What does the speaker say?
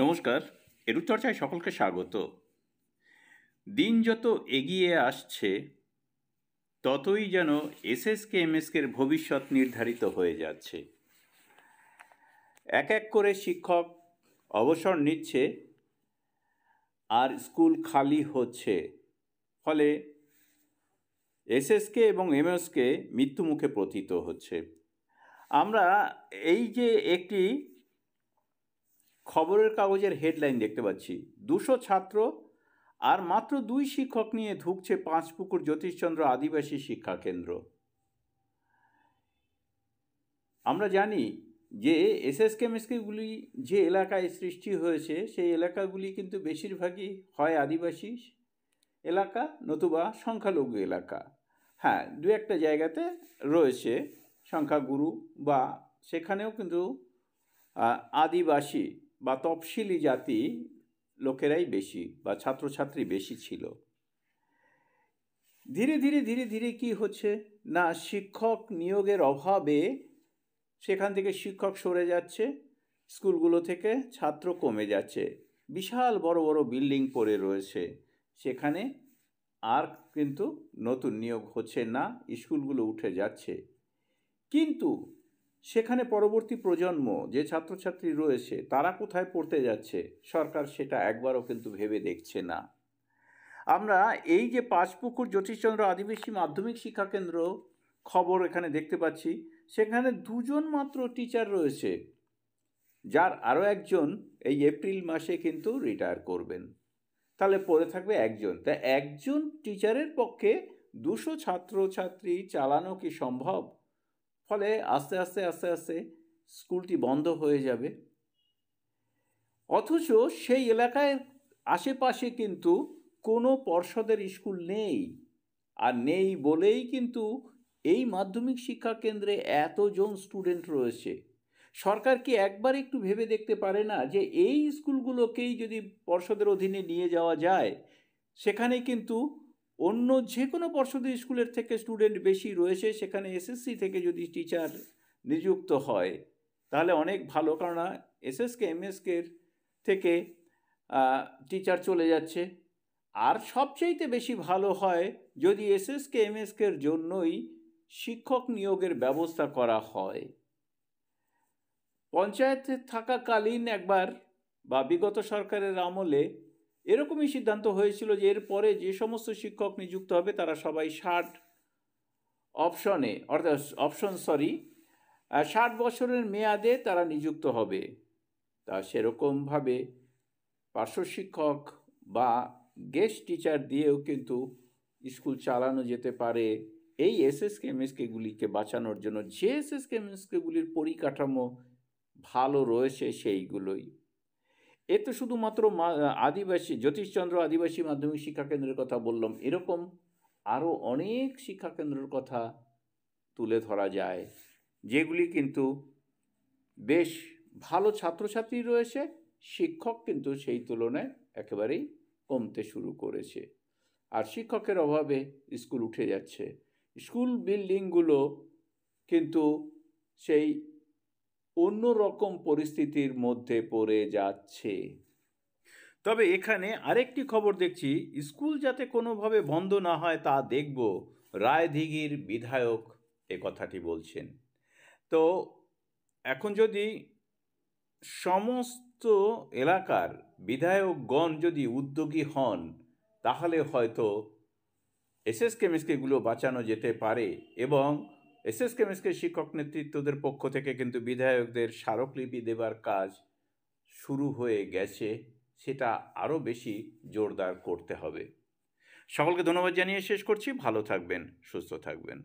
নমস্কার, এরুচর্চায় সকলকে স্বাগত। দিন যত এগিয়ে আসছে ততই যেন এসএসকে এমএসকের ভবিষ্যৎ নির্ধারিত হয়ে যাচ্ছে। এক এক করে শিক্ষক অবসর নিচ্ছে আর স্কুল খালি হচ্ছে, ফলে এসএসকে এবং এমএসকে মৃত্যুমুখে পতিত হচ্ছে। আমরা এই যে একটি খবরের কাগজের হেডলাইন দেখতে পাচ্ছি, 200 ছাত্র আর মাত্র 2 শিক্ষক নিয়ে ঢুকছে পাঁচপুকুর জ্যোতিষচন্দ্র আদিবাসী শিক্ষা কেন্দ্র। আমরা জানি যে এসএসকে এমএসকেগুলি যে এলাকায় সৃষ্টি হয়েছে সেই এলাকাগুলি কিন্তু বেশিরভাগই হয় আদিবাসী এলাকা নতুবা সংখ্যালঘু এলাকা। হ্যাঁ, দু একটা জায়গাতে রয়েছে সংখ্যাগুরু বা সেখানেও কিন্তু আদিবাসী বা তফসিলি জাতি লোকেরাই বেশি বা ছাত্রছাত্রী বেশি ছিল। ধীরে ধীরে ধীরে ধীরে কি হচ্ছে না, শিক্ষক নিয়োগের অভাবে সেখান থেকে শিক্ষক সরে যাচ্ছে, স্কুলগুলো থেকে ছাত্র কমে যাচ্ছে। বিশাল বড় বড় বিল্ডিং পড়ে রয়েছে, সেখানে আর কিন্তু নতুন নিয়োগ হচ্ছে না, স্কুলগুলো উঠে যাচ্ছে। কিন্তু সেখানে পরবর্তী প্রজন্ম যে ছাত্রছাত্রী রয়েছে তারা কোথায় পড়তে যাচ্ছে সরকার সেটা একবারও কিন্তু ভেবে দেখছে না। আমরা এই যে পাঁচপুকুর জ্যোতিষচন্দ্র আদিবাসী মাধ্যমিক শিক্ষা কেন্দ্র খবর এখানে দেখতে পাচ্ছি, সেখানে 2 জন মাত্র টিচার রয়েছে, যার আরও একজন এই এপ্রিল মাসে কিন্তু রিটায়ার করবেন। তাহলে পড়ে থাকবে একজন। তাই একজন টিচারের পক্ষে 200 ছাত্রছাত্রী চালানো কি সম্ভব? ফলে আস্তে আস্তে আস্তে আস্তে স্কুলটি বন্ধ হয়ে যাবে। অথচ সেই এলাকায় আশেপাশে কিন্তু কোনো পর্ষদের স্কুল নেই, আর নেই বলেই কিন্তু এই মাধ্যমিক শিক্ষা কেন্দ্রে এতজন স্টুডেন্ট রয়েছে। সরকার কি একবার একটু ভেবে দেখতে পারে না যে এই স্কুলগুলোকেই যদি পর্ষদের অধীনে নিয়ে যাওয়া যায়, সেখানে কিন্তু অন্য যে কোনো পর্ষদের স্কুলের থেকে স্টুডেন্ট বেশি রয়েছে, সেখানে এসএসসি থেকে যদি টিচার নিযুক্ত হয় তাহলে অনেক ভালো, কারণ এসএসকে এমএসকের থেকে টিচার চলে যাচ্ছে। আর সবচাইতে বেশি ভালো হয় যদি এসএসকে এমএসকের জন্যই শিক্ষক নিয়োগের ব্যবস্থা করা হয়। পঞ্চায়েতে থাকাকালীন একবার বা বিগত সরকারের আমলে এরকমই সিদ্ধান্ত হয়েছিল যে এরপরে যে সমস্ত শিক্ষক নিযুক্ত হবে তারা সবাই 60 বছরের মেয়াদে তারা নিযুক্ত হবে। তা সেরকমভাবে পার্শ্ব শিক্ষক বা গেস্ট টিচার দিয়েও কিন্তু স্কুল চালানো যেতে পারে এই এসএসকে এমএসকেগুলিকে বাঁচানোর জন্য। যে এসএসকে এমএসকেগুলির পরিকাঠামো ভালো রয়েছে সেইগুলোই। এ তো শুধুমাত্র আদিবাসী জ্যোতিষচন্দ্র আদিবাসী মাধ্যমিক শিক্ষা কেন্দ্রের কথা বললাম, এরকম আরও অনেক শিক্ষা কেন্দ্রের কথা তুলে ধরা যায় যেগুলি কিন্তু বেশ ভালো ছাত্রছাত্রী রয়েছে, শিক্ষক কিন্তু সেই তুলনায় একেবারেই কমতে শুরু করেছে। আর শিক্ষকের অভাবে স্কুল উঠে যাচ্ছে, স্কুল বিল্ডিংগুলো কিন্তু সেই অন্য রকম পরিস্থিতির মধ্যে পড়ে যাচ্ছে। তবে এখানে আরেকটি খবর দেখছি, স্কুল যাতে কোনোভাবে বন্ধ না হয় তা দেখব, রায়দিঘির বিধায়ক এ কথাটি বলছেন। তো এখন যদি সমস্ত এলাকার বিধায়কগণ যদি উদ্যোগী হন তাহলে হয়তো এসএসকে এমএসকেগুলো বাঁচানো যেতে পারে। এবং এসএসকে এমএসকে শিক্ষক নেতৃত্বদের পক্ষ থেকে কিন্তু বিধায়কদের স্মারকলিপি দেবার কাজ শুরু হয়ে গেছে, সেটা আরও বেশি জোরদার করতে হবে। সকলকে ধন্যবাদ জানিয়ে শেষ করছি। ভালো থাকবেন, সুস্থ থাকবেন।